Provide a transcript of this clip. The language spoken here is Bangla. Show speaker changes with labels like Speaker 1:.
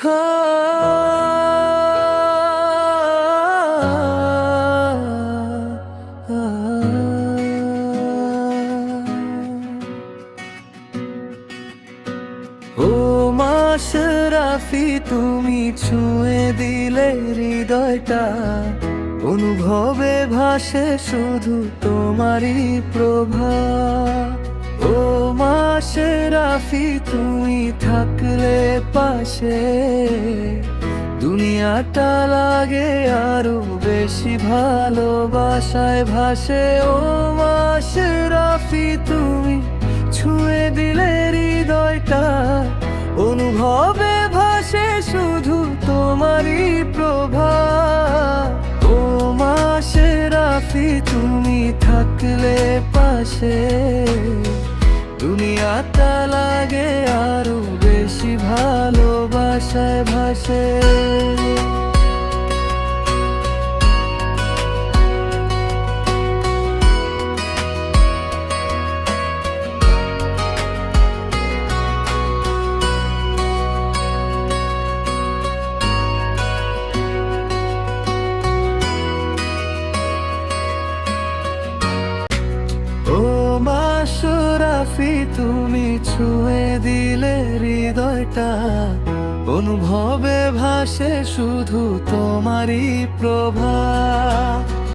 Speaker 1: ও মাশরাফি, তুমি ছুঁয়ে দিলে হৃদয়টা, অনুভবে ভাসে শুধু তোমারই প্রভা। ও মাশরাফি, তুমি থাকলে পাশে, দুনিয়াটা লাগে আরো বেশি ভালোবাসায় ভাসে। ও মাশরাফি, তুমি ছুঁয়ে দিলে হৃদয়টা, অনুভবে ভাসে শুধু তোমারই প্রভা। ও মাশরাফি, তুমি থাকলে পাশে, দুনিয়াটা লাগে আরো বেশি ভালোবাসায় ভাসে। ও মাশরাফি, তুমি ছুঁয়ে দিলে হৃদয়টা, অনুভবে ভাসে শুধু তোমারই প্রভা।